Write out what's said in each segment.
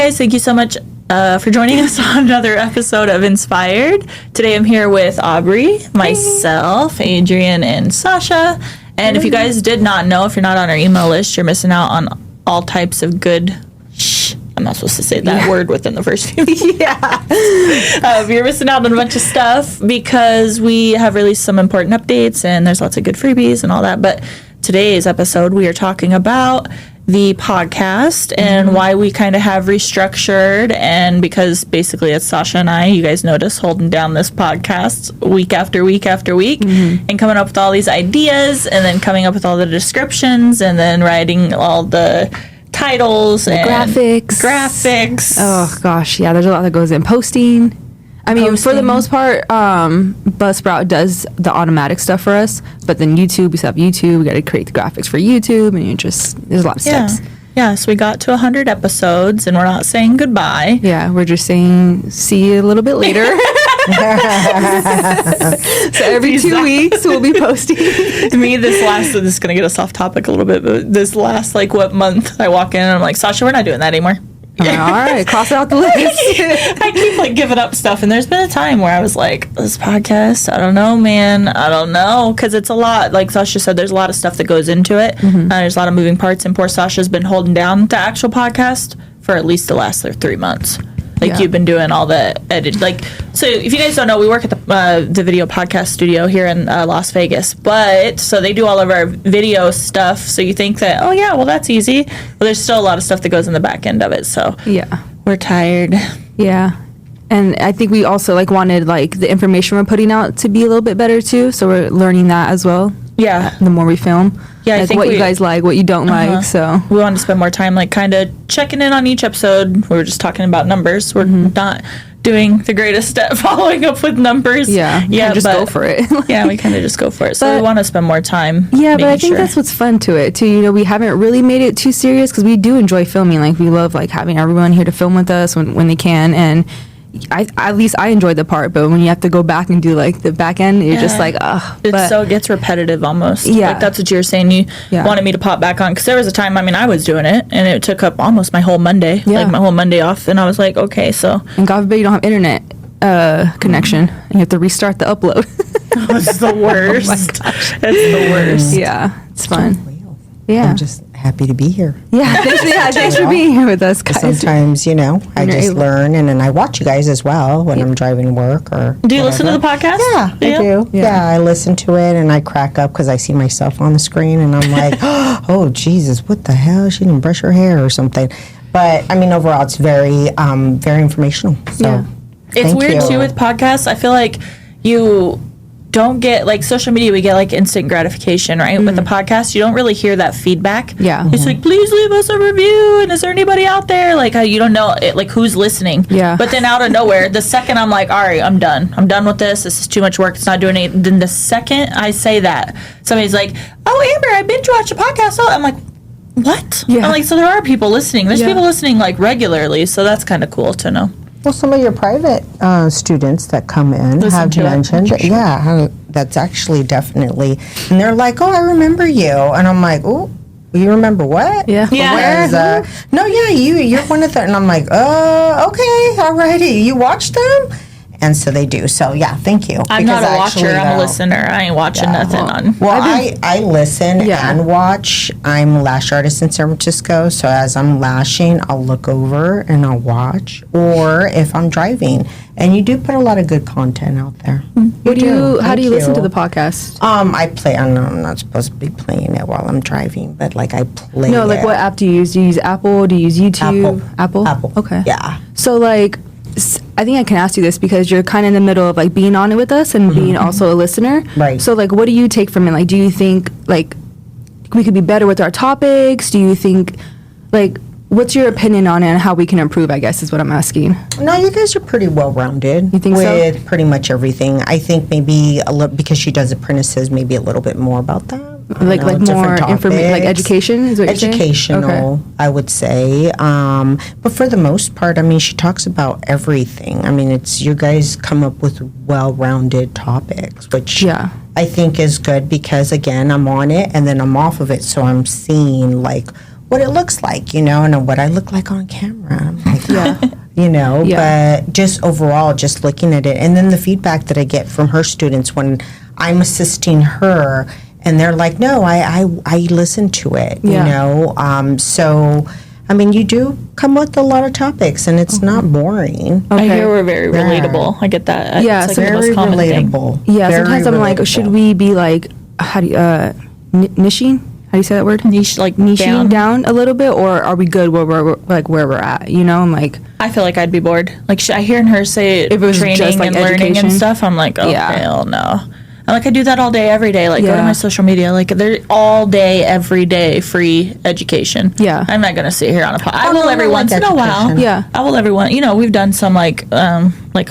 guys, thank you so much for joining us on another episode of Inspired. Today I'm here with Aubrie, myself, Adrienne, and Sasha. And if you guys did not know, if you're not on our email list, you're missing out on all types of good I'm not supposed to say that word within the first few minutes. You're missing out on a bunch of stuff because we have released some important updates and there's lots of good freebies and all that. But today's episode, we are talking about the podcast and why we kind of have restructured, and because basically it's Sasha and I, you guys notice, holding down this podcast week after week after week and coming up with all these ideas and then coming up with all the descriptions and then writing all the titles and graphics. Oh gosh, yeah, there's a lot that goes in posting. I mean, for the most part, Buzzsprout does the automatic stuff for us, but then YouTube, we still have YouTube, we got to create the graphics for YouTube, and there's a lot of steps. Yeah, so we got to 100 episodes, and we're not saying goodbye. Yeah, we're just saying see you a little bit later. So every 2 weeks we'll be posting. This is going to get us off topic a little bit, but this last, month, I walk in and I'm like, Sasha, we're not doing that anymore. All right, cross it out the list. I keep giving up stuff, and there's been a time where I was like, this podcast, I don't know, man, I don't know, because it's a lot. Like Sasha said, there's a lot of stuff that goes into it. There's a lot of moving parts, and poor Sasha's been holding down the actual podcast for at least the last 3 months. You've been doing all the edit. So if you guys don't know, we work at the video podcast studio here in Las Vegas. But so they do all of our video stuff. So you think that, oh yeah, well that's easy. Well, there's still a lot of stuff that goes in the back end of it. So we're tired. Yeah. And I think we also wanted the information we're putting out to be a little bit better too. So we're learning that as well. Yeah. The more we film. Yeah, I think what you guys like, what you don't like. So we wanted to spend more time kind of checking in on each episode. We were just talking about numbers. We're not doing the greatest at following up with numbers. Yeah, just go for it. Yeah, we kind of just go for it. So we want to spend more time. Yeah, but I think that's what's fun to it too. We haven't really made it too serious because we do enjoy filming. We love having everyone here to film with us when they can, and at least I enjoyed the part, but when you have to go back and do the back end, you're just ugh. So it gets repetitive almost. Yeah. That's what you were saying. You wanted me to pop back on, because there was a time, I was doing it, and it took up almost my whole Monday, my whole Monday off, and I was like, okay, so. And God forbid you don't have internet connection, and you have to restart the upload. It's the worst. Oh my gosh. It's the worst. Yeah, it's fun. Yeah. I'm just happy to be here. Yeah, thanks for being here with us, guys. Sometimes, I just learn, and then I watch you guys as well when I'm driving to work or Do you listen to the podcast? Yeah, I do. Yeah, I listen to it, and I crack up because I see myself on the screen, and I'm like, oh, Jesus, what the hell? She didn't brush her hair or something. But, overall, it's very, very informational. So, it's weird, too, with podcasts. I feel like you don't get social media, we get instant gratification, right? With the podcast, you don't really hear that feedback. It's please leave us a review, and is there anybody out there you don't know who's listening. But then out of nowhere, the second I'm like, all right, I'm done with this is too much work, it's not doing it, then the second I say that, somebody's like, oh, Amber, I binge watch a podcast. I'm like, what? I'm so there are people listening. There's people listening regularly, so that's kind of cool to know. Well, some of your private students that come in have mentioned, that's actually definitely, and they're like, oh, I remember you, and I'm like, oh, you remember what? Yeah. You're one of them, and I'm like, oh, okay, alrighty, you watch them? And so they do. So, thank you. I'm not a watcher. I'm a listener. I ain't watching nothing on. Well, I listen and watch. I'm a lash artist in San Francisco. So as I'm lashing, I'll look over and I'll watch. Or if I'm driving. And you do put a lot of good content out there. How do you listen to the podcast? I play. I know I'm not supposed to be playing it while I'm driving, but I play it. No, what app do you use? Do you use Apple? Do you use YouTube? Apple. Okay. Yeah. So, I think I can ask you this because you're kind of in the middle of being on it with us and being also a listener. Right. So what do you take from it? Do you think we could be better with our topics? Do you think what's your opinion on it and how we can improve, I guess is what I'm asking. No, you guys are pretty well-rounded. You think with pretty much everything. I think maybe a little, because she does apprentices, maybe a little bit more about that. More information, education is what you're saying? Educational, okay. I would say. But for the most part, she talks about everything. It's you guys come up with well-rounded topics, which I think is good because, again, I'm on it and then I'm off of it, so I'm seeing what it looks like, and what I look like on camera. I'm like, but just overall, just looking at it. And then the feedback that I get from her students when I'm assisting her, and they're like, no, I listen to it, so, I mean, you do come with a lot of topics, and it's not boring. I hear we're very relatable. I get that. Yeah, it's so like the Very most common thing. relatable. Yeah, Very sometimes I'm like, relatable. should we be like, how do you, niching? How do you say that word? Niche, like Niching down a little bit, or are we good where we're at? I'm like, I feel like I'd be bored. Like I hearing her say If it was training just, like, and learning education. and stuff, I'm like, oh hell no. I'm like, I do that all day, every day. Like, go to my social media. Like, they're all day, every day, free education. Yeah. I'm not going to sit here on a pod. I Oh, will no, every I like once in a while. education. Yeah. I will every one. We've done some, like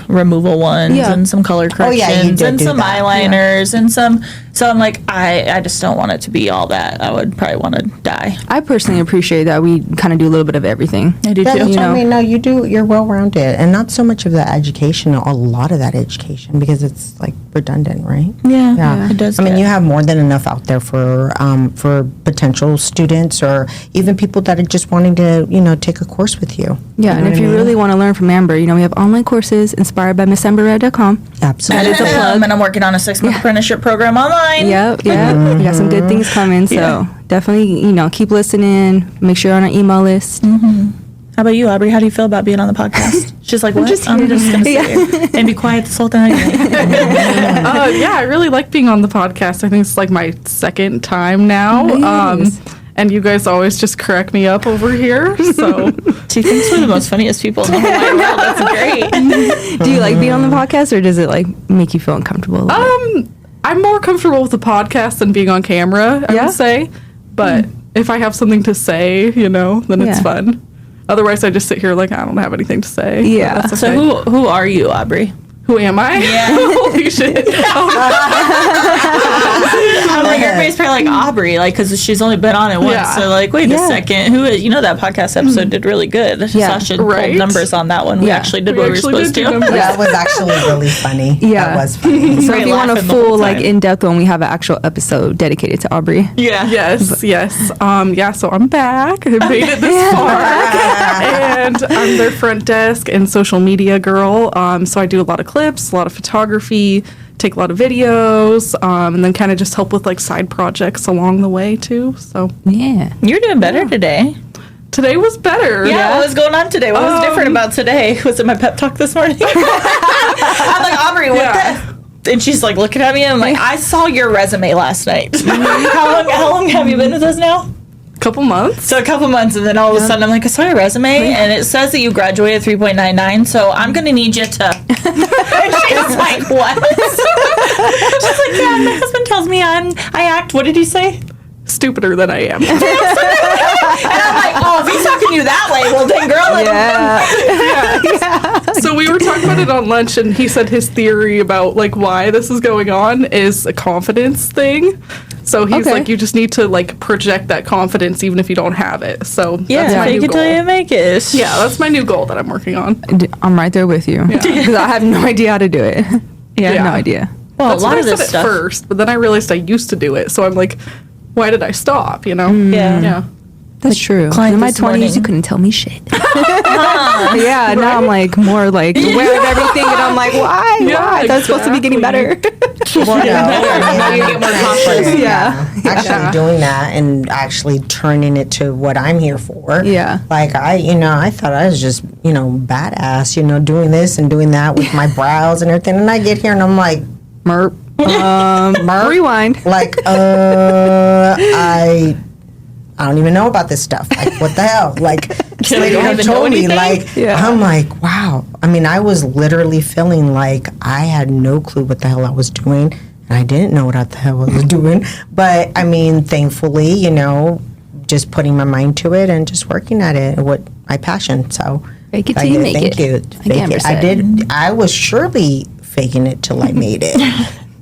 removal ones Yeah. and some color Oh, yeah, you corrections did and do some that. eyeliners and some. So I'm like, I just don't want it to be all that. I would probably want to die. I personally appreciate that we kind of do a little bit of everything. I do Yeah, too. that's what know. I mean, no, you're well-rounded, and not so much of the education, a lot of that education, because it's like redundant, right? Yeah, it does I mean, get- you have more than enough out there for potential students, or even people that are just wanting to, take a course with you. Yeah, know and what if I you mean? really want to learn from Amber, we have online courses inspired by MissAmberRed.com. Absolutely. That is a plug. And I'm working on a 6-month apprenticeship program online. Yep. We got some good things coming, so definitely, keep listening. Make sure you're on our email list. How about you, Aubrie? How do you feel about being on the podcast? She's like, what? I'm just going to sit here and be quiet this whole time. Yeah, I really like being on the podcast. I think it's like my second time now. Nice. And you guys always just crack me up over here. So She thinks we're the most funniest people in the whole wide world. That's great. Do you like being on the podcast, or does it like make you feel uncomfortable? I'm more comfortable with the podcast than being on camera, I Yeah? would say. But if I have something to say, then it's Yeah. fun. Otherwise, I just sit here like I don't have anything to say. Yeah. But that's So okay. who are you, Aubrie? Who am I? Yeah. Holy shit. I'm like, everybody's probably like Aubrie, like, because she's only been on it once. Yeah. So, like, wait a second. Who is, that podcast episode did really good. Yeah. Sasha Right. pulled numbers on that one. We Yeah. actually did We what we were actually supposed did do to. numbers. That was actually really funny. Yeah. That was funny. So Great if you want a laughing the whole full, like, time. in-depth one, we have an actual episode dedicated to Aubrie. Yeah. Yes. So I'm back. I made it this far. And I'm their front desk and social media girl. So I do a lot of clips, a lot of photography, take a lot of videos, and then kind of just help with like side projects along the way too. So Yeah. You're doing better today. today was better. Yeah, what was going on today? What was different about today? Was it my pep talk this morning? I'm like, Aubrie, what the? And she's like looking at me, and I'm like, I saw your resume last night. How long have you been with us now? Couple months. So a couple months, and then all of a sudden I'm like, I saw your resume, and it says that you graduated 3.99, so I'm going to need you to... And she's like, what? She's like, yeah, my husband tells me I act, what did he say? Stupider than I am. And I'm like, oh, if he's talking to you that way, well then, girl, So we were talking about it on lunch, and he said his theory about like why this is going on is a confidence thing. So he's Okay. like, you just need to like project that confidence even if you don't have it. So yeah, that's my fake new it till goal. you make it. Yeah, that's my new goal that I'm working on. I'm right there with you. Because I have no idea how to do it. Yeah. No idea. Well, That's a lot what of I this said stuff. at first, but then I realized I used to do it. So I'm like, why did I stop? Yeah. Yeah. That's true. client In my this 20s, morning. you couldn't tell me shit. Yeah, now I'm like more like aware of everything, and I'm like, why? Yeah, Why? That's supposed to be getting better. Well, no, Now you get more confidence. Yeah. actually doing that and actually turning it to what I'm here for. Yeah. Like I thought I was just, badass, doing this and doing that with my brows and everything. And I get here and I'm like, Merp. Rewind. like, I don't even know about this stuff. Like, what the hell? Like, this lady don't who even know told me, anything? like, Yeah. I'm like, wow. I mean, I was literally feeling like I had no clue what the hell I was doing. And I didn't know what the hell I was doing. But, I mean, thankfully, just putting my mind to it and just working at it, what my passion. So, Fake it till you make thank it. you. Like Fake Amber it. I said. did. I was surely faking it till I made it.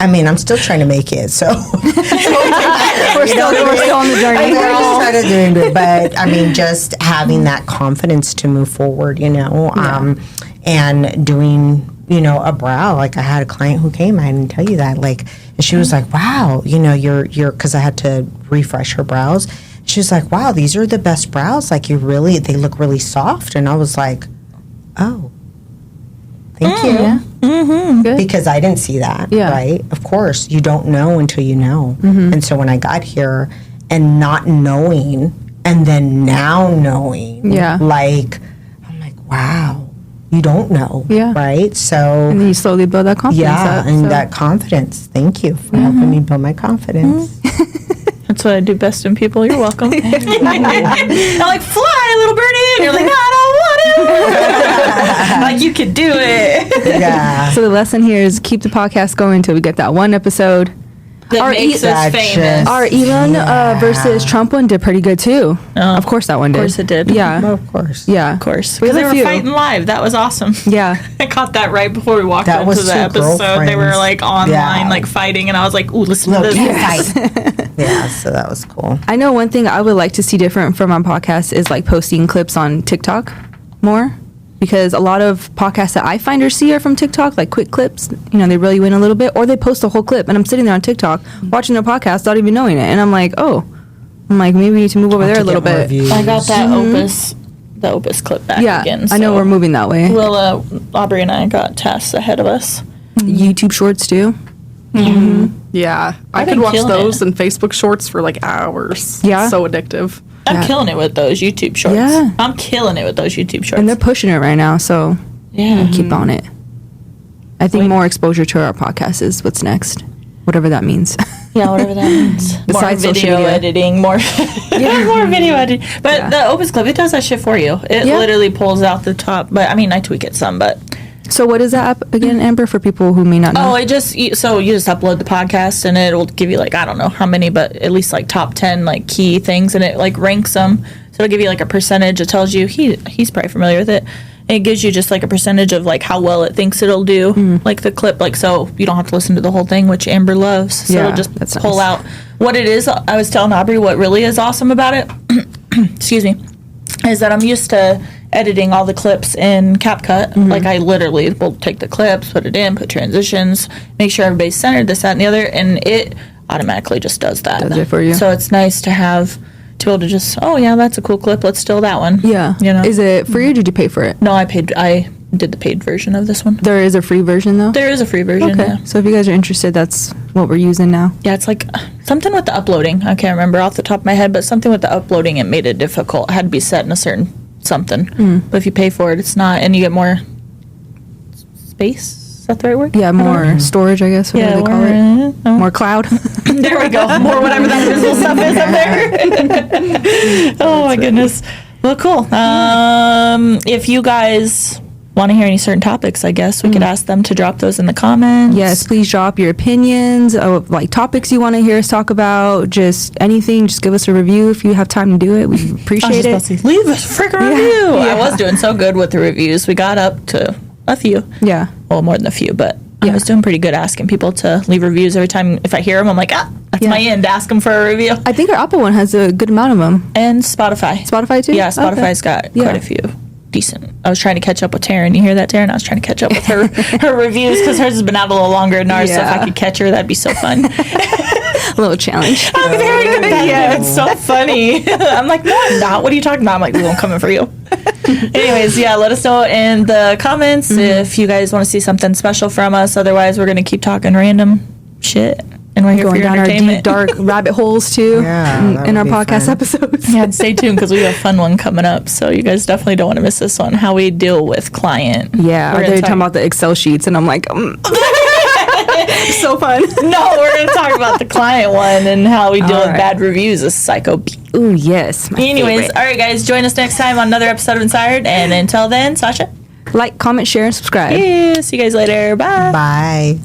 I mean, I'm still trying to make it, so We're still on the journey. we're all trying to do it, but I mean, just having that confidence to move forward, and doing, a brow. Like I had a client who came, I didn't tell you that, like, and she was like, "Wow, you're," because I had to refresh her brows. she was like, wow, these are the best brows. Like, they look really soft. And I was like, oh, thank you. Yeah. Mm-hmm. Because I didn't see that, right? Of course, you don't know until you know. Mm-hmm. And so when I got here and not knowing, and then now knowing, like, I'm like, wow, you don't know, right? So, and then you slowly build that confidence up. That confidence. Thank you for helping me build my confidence. That's what I do best in people. You're welcome. I'm like, fly, little birdie. And you're like, no, I don't want to. Like, you could do it. Yeah. So the lesson here is keep the podcast going until we get that one episode. That makes us famous. Our Elon versus Trump one did pretty good too. Of course that one did. Of course it did. Yeah. Well, of course. Yeah. Of course. Because they were fighting live. That was awesome. Yeah. I caught that right before we walked That into was the two episode. They were girlfriends. like online, like fighting, and I was like, ooh, listen to Look, this. yeah, so that was cool. I know one thing I would like to see different from our podcast is like posting clips on TikTok more. Because a lot of podcasts that I find or see are from TikTok, like quick clips. You know, they reel you in a little bit, or they post a whole clip, and I'm sitting there on TikTok watching their podcast, not even knowing it, and I'm like, maybe we need to move over there a little bit. I got that the Opus clip back again. I know we're moving that way. Well, Aubrie and I got tasks ahead of us. YouTube Shorts too. Yeah, I been could watch killing those it. and Facebook Shorts for like hours. Yeah. So addictive. I'm killing it with those YouTube shorts. Yeah. I'm killing it with those YouTube shorts. And they're pushing it right now, so keep on it. I think more exposure to our podcast is what's next, whatever that means. Yeah, whatever that means. Besides more social video media. editing, more more video editing. But the Opus Clip, it does that shit for you. It literally pulls out the top. But I mean, I tweak it some, but. So what is that app again, Amber, for people who may not know? Oh, you just upload the podcast and it'll give you like, I don't know how many, but at least like top 10 like key things, and it like ranks them. So it'll give you like a percentage. It tells you, he's probably familiar with it. And it gives you just like a percentage of like how well it thinks it'll do, like the clip, like, so you don't have to listen to the whole thing, which Amber loves. So it'll just pull out what it is. I was telling Aubrie what really is awesome about it, excuse me, is that I'm used to editing all the clips in CapCut. Like, I literally will take the clips, put it in, put transitions, make sure everybody's centered, this, that, and the other, and it automatically just does that. Does it for you. So it's nice to be able to just, oh yeah, that's a cool clip, let's steal that one. Yeah. You know? Is it free or did you pay for it? No, I did the paid version of this one. There is a free version though? There is a free version, Okay. yeah. So if you guys are interested, that's what we're using now. Yeah, it's like something with the uploading. I can't remember off the top of my head, but something with the uploading, it made it difficult. It had to be set in a certain something. But if you pay for it, it's not, and you get more space. Is that the right word? Yeah, more storage, I guess, whatever they call it. More cloud. There we go. More whatever that visible stuff is up there. Oh my goodness. Well, cool. If you guys want to hear any certain topics, I guess we could ask them to drop those in the comments. Yes, please drop your opinions of like topics you want to hear us talk about, just anything. Just give us a review if you have time to do it. We appreciate it. Leave a freaking review. I was doing so good with the reviews. We got up to a few. Yeah. Well, more than a few, but I was doing pretty good asking people to leave reviews every time. If I hear them, I'm like, that's my end. Ask them for a review. I think our Apple one has a good amount of them. And Spotify. Spotify too? Yeah, Spotify's got quite a few. Decent. I was trying to catch up with Taryn. You hear that, Taryn? I was trying to catch up with her reviews because hers has been out a little longer than ours. So if I could catch her, that'd be so fun. A little challenge. I'm very competitive. Yeah, it's so funny. I'm like, no, I'm not. What are you talking about? I'm like, I'm coming for you. Anyways, let us know in the comments if you guys want to see something special from us. Otherwise, we're going to keep talking random shit. And we're here Going for your down our entertainment. deep, dark rabbit holes too in our podcast episodes. Yeah, and stay tuned because we have a fun one coming up. So you guys definitely don't want to miss this one. How we deal with client. Yeah, We're they're gonna talking about the Excel sheets, and I'm like, so fun. No, we're going to talk about the client one and how we deal with bad reviews as Psycho B. Ooh, yes. Anyways, all right, guys, join us next time on another episode of Inspired. And until then, Sasha. Like, comment, share, and subscribe. Yeah, see you guys later. Bye. Bye.